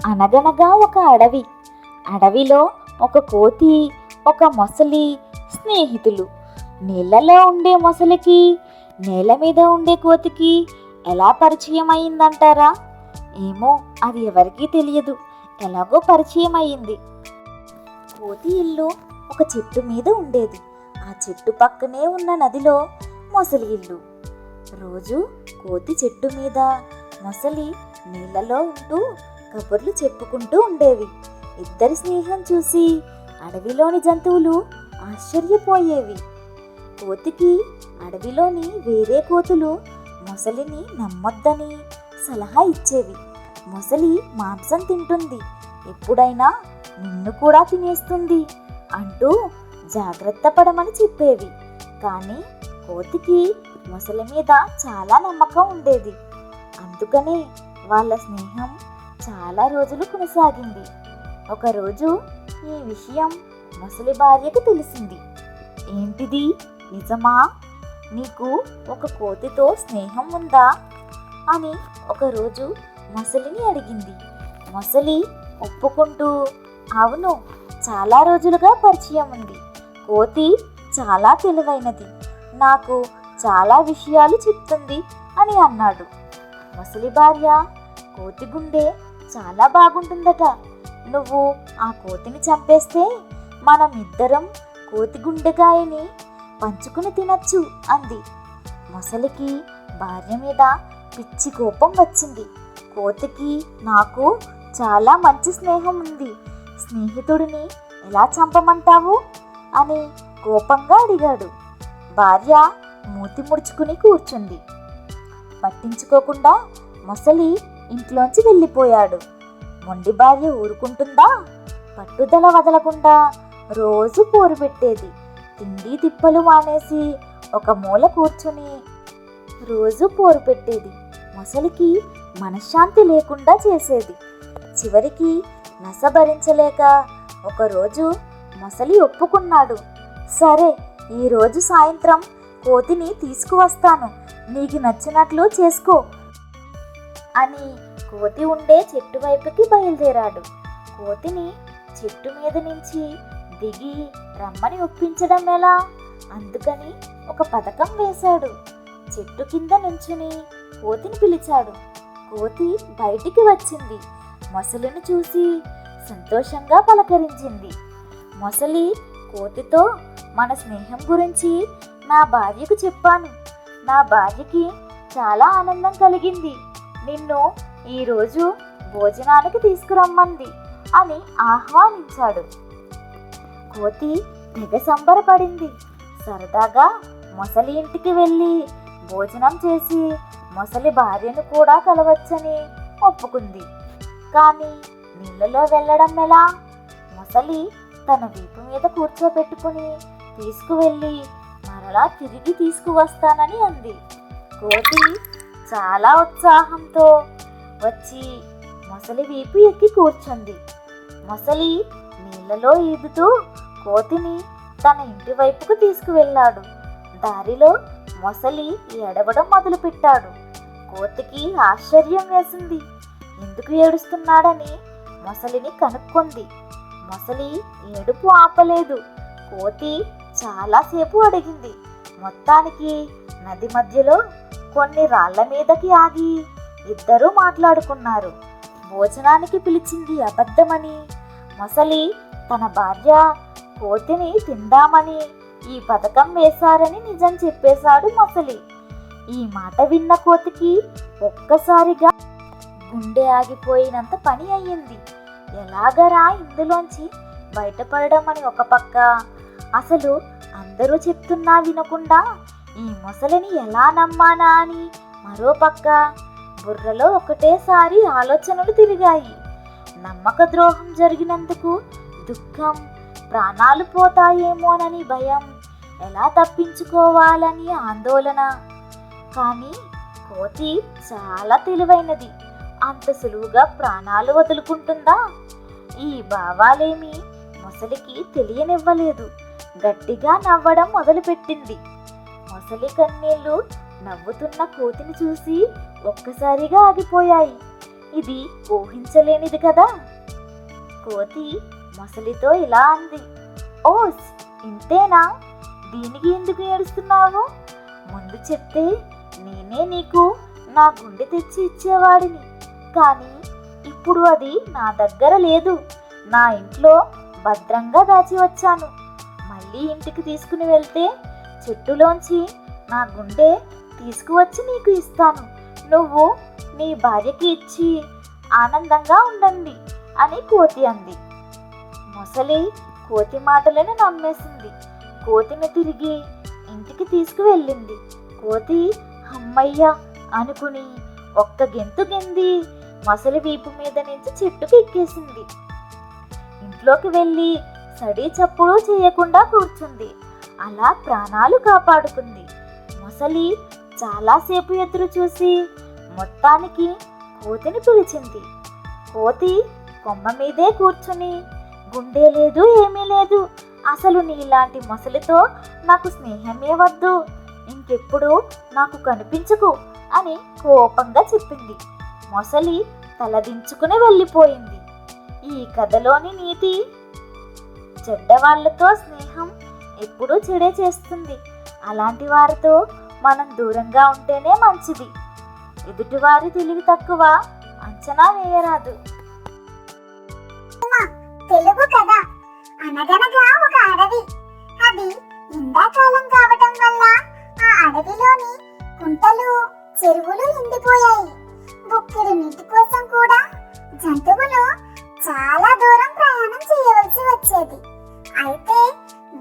అనగనగా ఒక అడవి. అడవిలో ఒక కోతి, ఒక మొసలి స్నేహితులు. నీళ్ళలో ఉండే మొసలికి నేల మీద ఉండే కోతికి ఎలా పరిచయం అయిందంటారా? ఏమో, అది ఎవరికీ తెలియదు. ఎలాగో పరిచయం అయింది. కోతి ఇల్లు ఒక చెట్టు మీద ఉండేది. ఆ చెట్టు పక్కనే ఉన్న నదిలో మొసలి ఇల్లు. రోజు కోతి చెట్టు మీద, మొసలి నీళ్ళలో ఉంటూ కబుర్లు చెప్పుకుంటూ ఉండేవి. ఇద్దరి స్నేహం చూసి అడవిలోని జంతువులు ఆశ్చర్యపోయేవి. కోతికి అడవిలోని వేరే కోతులు మొసలిని నమ్మొద్దని సలహా ఇచ్చేవి. మొసలి మాంసం తింటుంది, ఎప్పుడైనా నిన్ను కూడా తినేస్తుంది అంటూ జాగ్రత్త పడమని చెప్పేవి. కానీ కోతికి మొసలి మీద చాలా నమ్మకం ఉండేది. అందుకనే వాళ్ళ స్నేహం చాలా రోజులు కొనసాగింది. ఒకరోజు ఈ విషయం మొసలి భార్యకు తెలిసింది. ఏంటిది, నిజమా? నీకు ఒక కోతితో స్నేహం ఉందా అని ఒకరోజు మొసలిని అడిగింది. మొసలి ఒప్పుకుంటూ, అవును, చాలా రోజులుగా పరిచయం ఉంది. కోతి చాలా తెలివైనది, నాకు చాలా విషయాలు చెప్తుంది అని అన్నాడు. మొసలి భార్య, కోతి గుండె చాలా బాగుంటుందట. నువ్వు ఆ కోతిని చంపేస్తే మనం ఇద్దరం కోతి గుండెకాయని పంచుకుని తినచ్చు అంది. మొసలికి భార్య మీద పిచ్చి కోపం వచ్చింది. కోతికి నాకు చాలా మంచి స్నేహం ఉంది, స్నేహితుడిని ఎలా చంపమంటావు అని కోపంగా అడిగాడు. భార్య మూతి ముడుచుకుని కూర్చుంది. పట్టించుకోకుండా మొసలి ఇంట్లోంచి వెళ్ళిపోయాడు. మొండి భార్య ఊరుకుంటుందా? పట్టుదల వదలకుండా రోజు పోరు పెట్టేది. తిండి తిప్పలు మానేసి ఒక మూల కూర్చుని రోజు పోరు పెట్టేది. మొసలికి మనశ్శాంతి లేకుండా చేసేది. చివరికి నస భరించలేక ఒకరోజు మొసలి ఒప్పుకున్నాడు. సరే, ఈరోజు సాయంత్రం కోతిని తీసుకువస్తాను, నీకు నచ్చినట్లు చేసుకో అని కోతి ఉండే చెట్టు వైపుకి బయలుదేరాడు. కోతిని చెట్టు మీద నుంచి దిగి రమ్మని ఒప్పించడం ఎలా? అందుకని ఒక పథకం వేశాడు. చెట్టు కింద నుంచుని కోతిని పిలిచాడు. కోతి బయటికి వచ్చింది. మొసలిని చూసి సంతోషంగా పలకరించింది. మొసలి కోతితో, మన స్నేహం గురించి నా భార్యకు చెప్పాను. నా భార్యకి చాలా ఆనందం కలిగింది. నిన్ను ఈరోజు భోజనానికి తీసుకురమ్మంది అని ఆహ్వానించాడు. కోతి తెగ సంబరపడింది. సరదాగా మొసలి ఇంటికి వెళ్ళి భోజనం చేసి మొసలి భార్యను కూడా కలవచ్చని ఒప్పుకుంది. కానీ నీళ్ళలో వెళ్ళడం ఎలా? మొసలి తన వీపు మీద కూర్చోబెట్టుకుని తీసుకువెళ్ళి మరలా తిరిగి తీసుకువస్తానని అంది. కోతి చాలా ఉత్సాహంతో వచ్చి మొసలి వీపు ఎక్కి కూర్చుంది. మొసలి నీళ్ళలో ఈదుతూ కోతిని తన ఇంటి వైపుకు తీసుకువెళ్ళాడు. దారిలో మొసలి ఏడవడం మొదలుపెట్టాడు. కోతికి ఆశ్చర్యం వేసింది. ఎందుకు ఏడుస్తున్నాడని మొసలిని కనుక్కుంది. మొసలి ఏడుపు ఆపలేదు. కోతి చాలాసేపు అడిగింది. మొత్తానికి నది మధ్యలో కొన్ని రాళ్ల మీదకి ఆగి ఇద్దరూ మాట్లాడుకున్నారు. భోజనానికి పిలిచింది అబద్ధమని, మొసలి తన భార్య కోతిని తిందామని ఈ పథకం వేశారని నిజం చెప్పేశాడు మొసలి. ఈ మాట విన్న కోతికి ఒక్కసారిగా గుండె ఆగిపోయినంత పని అయ్యింది. ఎలాగరా ఇందులోంచి బయటపడడం అని ఒక పక్క, అసలు అందరూ చెప్తున్నా వినకుండా ఈ మొసలిని ఎలా నమ్మానా అని మరో పక్క బుర్రలో ఒకటేసారి ఆలోచనలు తిరిగాయి. నమ్మక ద్రోహం జరిగినందుకు దుఃఖం, ప్రాణాలు పోతాయేమోనని భయం, ఎలా తప్పించుకోవాలని ఆందోళన. కానీ కోతి చాలా తెలివైనది. అంత సులువుగా ప్రాణాలు వదులుకుంటుందా? ఈ భావాలేమీ మొసలికి తెలియనివ్వలేదు. గట్టిగా నవ్వడం మొదలుపెట్టింది. మొసలి కన్నీళ్లు నవ్వుతున్న కోతిని చూసి ఒక్కసారిగా ఆగిపోయాయి. ఇది ఊహించలేనిది కదా. కోతి మొసలితో ఇలా అంది, ఓస్, ఇంతేనా? దీనికి ఎందుకు ఏడుస్తున్నావు? ముందు చెప్తే నేనే నీకు నా గుండె తెచ్చి ఇచ్చేవాడిని. కానీ ఇప్పుడు అది నా దగ్గర లేదు. నా ఇంట్లో భద్రంగా దాచి వచ్చాను. మళ్ళీ ఇంటికి తీసుకుని వెళ్తే చెట్టులోంచి నా గుండె తీసుకువచ్చి నీకు ఇస్తాను. నువ్వు నీ భార్యకి ఇచ్చి ఆనందంగా ఉండండి అని కోతి అంది. మొసలి కోతి మాటలను నమ్మేసింది. కోతిని తిరిగి ఇంటికి తీసుకువెళ్ళింది. కోతి అమ్మయ్య అనుకుని ఒక్క గెంతు గెంది మొసలి వీపు మీద నుంచి చెట్టుకి ఎక్కేసింది. ఇంట్లోకి వెళ్ళి సడీ చప్పుడు చేయకుండా కూర్చుంది. అలా ప్రాణాలు కాపాడుకుంది. మొసలి చాలాసేపు ఎదురు చూసి మొత్తానికి కోతిని పిలిచింది. కోతి కొమ్మ మీదే కూర్చుని, గుండె లేదు, ఏమీ లేదు, అసలు నీలాంటి మొసలితో నాకు స్నేహమే వద్దు, ఇంకెప్పుడు నాకు కనిపించకు అని కోపంగా చెప్పింది. మొసలి తలదించుకుని వెళ్ళిపోయింది. ఈ కథలోని నీతి, చెడ్డవాళ్లతో స్నేహం ఎప్పుడూ చెడే చేస్తుంది. అలాంటి వారితో మనం దూరంగా ఉంటేనే మంచిది. ఎదుటివారి తెలివి తక్కువ అంచనా వేయరాదు. తెలుగు కథ. అనగనగా ఒక అడవి. అది ఎండాకాలం కావటం వల్ల ఆ అడవిలోని కుంటలు, చెరువులు ఎండిపోయాయి. బుక్కెడు నీటి కోసం కూడా జంతువులు చాలా దూరం ప్రయాణం చేయవలసి వచ్చేది. అయితే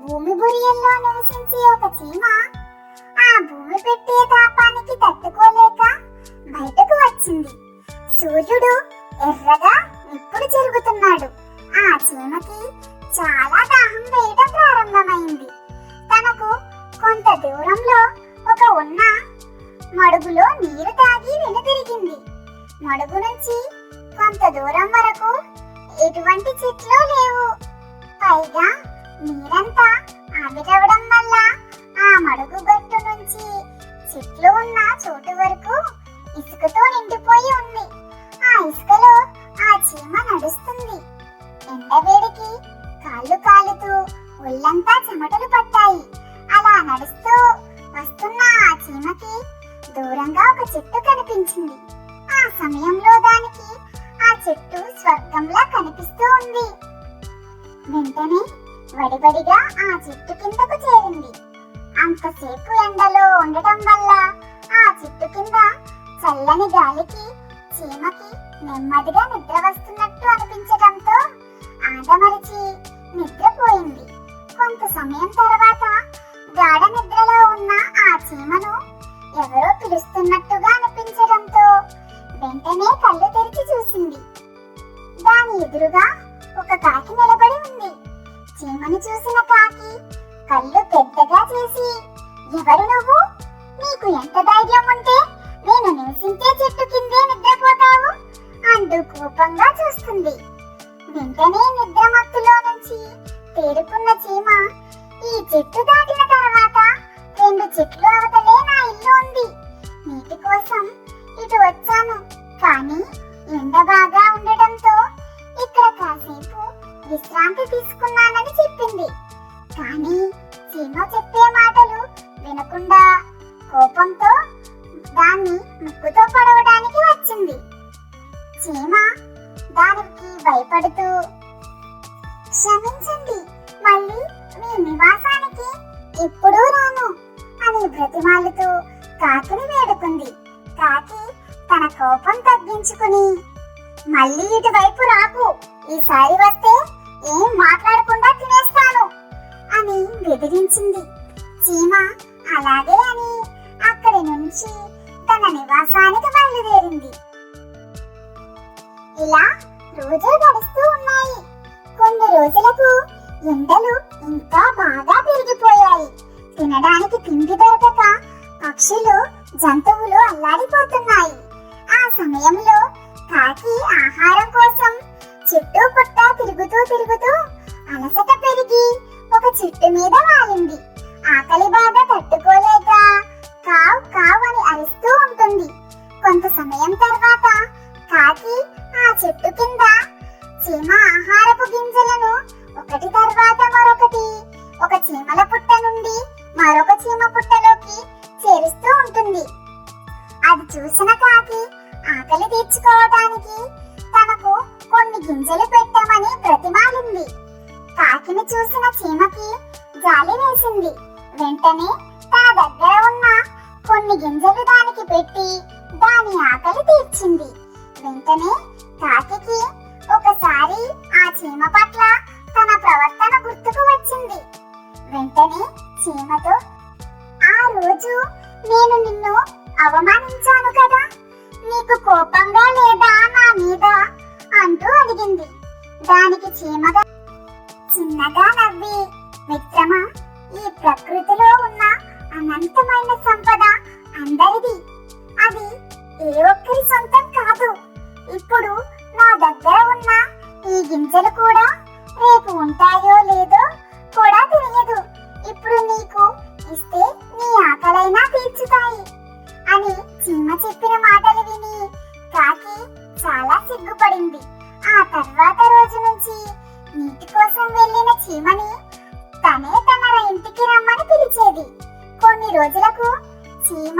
భూమి బురియల్లో నివసించే ఒక చీమ ఆ భూమి పెట్టే తాపానికి తట్టుకోలేక బయటకు వచ్చింది. సూర్యుడు ఎర్రగా నిప్పులు చెరుగుతున్నాడు. ఆ చీమకి చాలా దాహం వేయటం ప్రారంభమైంది. తనకు కొంత దూరంలో ఒక ఉన్న మడుగులో నీరు తాగి వెనుతిరిగింది. మడుగు నుంచి కొంత దూరం వరకు ఎటువంటి చెట్లు లేవు. పైగా నీరంతా ఆవిరవడం వల్ల ఆ మడుగు గట్టు నుంచి చెట్లు ఉన్న చోటు వరకు ఇసుకతో నిండిపోయి ఉంది. ఆ ఇసుకలో ఆ చీమ నడుస్తుంది. ఎండవేడికి కాళ్ళు కాలుతూ ఒళ్ళంతా చెమటలు పట్టాయి. అలా నడుస్తూ వస్తున్న ఆ చీమకి దూరంగా ఒక చెట్టు కనిపించింది. ఆ సమయంలో దానికి ఆ చెట్టు స్వర్గంలా కనిపిస్తూ ఉంది. వెంటనే వడివడిగా ఆ చెట్టు కిందకు చేరింది. అంతసేపు ఎండలో ఉండటం వల్ల ఆ చెట్టు కింద చల్లని గాలికి చీమకి నెమ్మదిగా నిద్ర వస్తున్నట్టు అనిపించడంతో ఆదమరిచి నిద్రపోయింది. కొంత సమయం తర్వాత గాఢ నిద్రలో ఉన్న ఆ చీమను ఎవరో పిలుస్తున్నట్టుగా అనిపించడంతో వెంటనే కళ్ళు తెరిచి చూసింది. దాని ఎదురుగా ఒక కాకి నిలబడి ఉంది. చీమను చూసిన కాకి కళ్ళు పెద్దగా చేసి, ఎవరు నువ్వు? నీకు ఎంత ధైర్యం ఉంటే నేను నివసించే చెట్టు కిందే నిద్రపోతావు అంటూ కోపంగా చూస్తుంది. వెంటనే నిద్రమత్తులో నుంచి తేరుకున్న చీమ, ఈ చెట్టు దాటిన తర్వాత 2 చెట్లు అవతలే నా ఇల్లు ఉంది. నీటి కోసం ఇటు వచ్చాను. కానీ ఎండ బాగా ఉండడంతో ఇక్కడ కాసేపు విశ్రాంతి తీసుకున్నానని చెప్పింది. కానీ చీమ చెప్పే మాటలు వినకుండా కోపంతో దాన్ని ముక్కుతో పడవడానికి వచ్చింది. చీమ దానికి భయపడుతూ, క్షమించండి, మళ్ళీ మీ నివాసానికి ఎప్పుడూ రాను అని బ్రతిమాలుతూ కాకిని వేడుకుంది. కాకి తన కోపం తగ్గించుకుని, మళ్ళీ ఇటువైపు రాకు, ఈసారి వస్తే ఏం మాట్లాడకుండా తినేస్తాను అని బెదిరించింది. చీమ అలాగే అని అక్కడి నుంచి తన నివాసానికి బయలుదేరింది. ఇలా రోజులు గడుస్తూ ఉన్నాయి. కొన్ని రోజులకు ఎండలు ఇంకా బాగా పెరిగిపోయాయి. తినడానికి తిండి దొరకక పక్షులు, జంతువులు అల్లాడిపోతున్నాయి. ఆ సమయంలో కాకి ఆహారం కోసం చుట్టూ పుట్టా తిరుగుతూ అలసట పెరిగి ఒక చెట్టు మీద వాలింది. ఆకలి బాధ తట్టుకోలేక కావ్ కావ్ అని అరుస్తూ ఉంటుంది. కొంత సమయం తర్వాత కాకి ఆ చెట్టు కింద చీమ ఆహారపు గింజలను ఒకటి తర్వాత మరొకటి ఒక చీమల పుట్ట నుండి మరొక చీమ పుట్టలోకి చేరుస్తూ ఉంటుంది. అది చూసిన కాకి ఆకలి తీర్చుకోవటానికి తనకు కొన్ని గింజలు పెట్టమని బ్రతిమాలింది. కాకిని చూసిన చీమకి జాలి వేసింది. వెంటనే తన దగ్గర ఉన్న కొన్ని గింజలు దానికి పెట్టి దాని ఆకలి తీర్చింది. వెంటనే కాకికి ఒకసారి ఆ చీమ పట్ల తన ప్రవర్తన గుర్తుకు వచ్చింది. వెంటనే చీమతో, ఆ రోజు నేను నిన్ను అవమానించాను కదా, నీకు కోపంగా లేదా నా మీద అంటూ అడిగింది. దానికి చీమగా చిన్నగా నవ్వి, మిత్రమా, ఈ ప్రకృతిలో ఉన్న అనంతమైన సంపద అందరిది. అది ఏ ఒక్కరి సొంతం కాదు. ఇప్పుడు నా దగ్గర ఉన్న ఈ గింజలు కూడా రేపు ఉంటాయో లేదో కూడా తెలియదు. ఇప్పుడు నీకు ఇస్తే నీ ఆకలైనా తీర్చుతాయి అని చీమ చెప్పిన మాటలు విని కాకి చాలా సిగ్గుపడింది. ఆ తర్వాత రోజు నుంచి నీటి కోసం వెళ్ళిన చీమని తనే తన ఇంటికి రమ్మని పిలిచేది. కొన్ని రోజులకు చీమ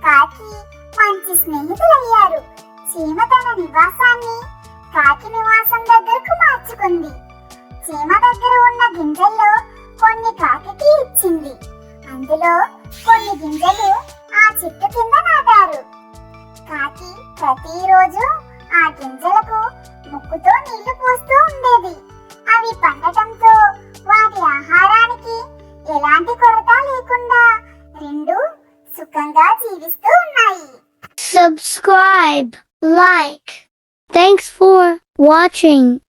కాకి మంచి స్నేహితులయ్యారు. చీమ తన నివాసాన్ని కాకి నివాసం దగ్గరకు మార్చుకుంది. చీమ దగ్గర ఉన్న గింజల్లో కొన్ని కాకికి ఇచ్చింది. అందులో కొన్ని గింజలు ఆ చెట్టు కింద నాటారు. కాకి ప్రతిరోజు ఆ గింజలకు ముక్కుతో నీళ్లు పోస్తూ ఉండేది. అవి పండటంతో వాటి ఆహారానికి ఎలాంటి కొరత లేకుండా రెండు సుఖంగా జీవిస్తూ ఉన్నాయి. Subscribe, like. Thanks for watching.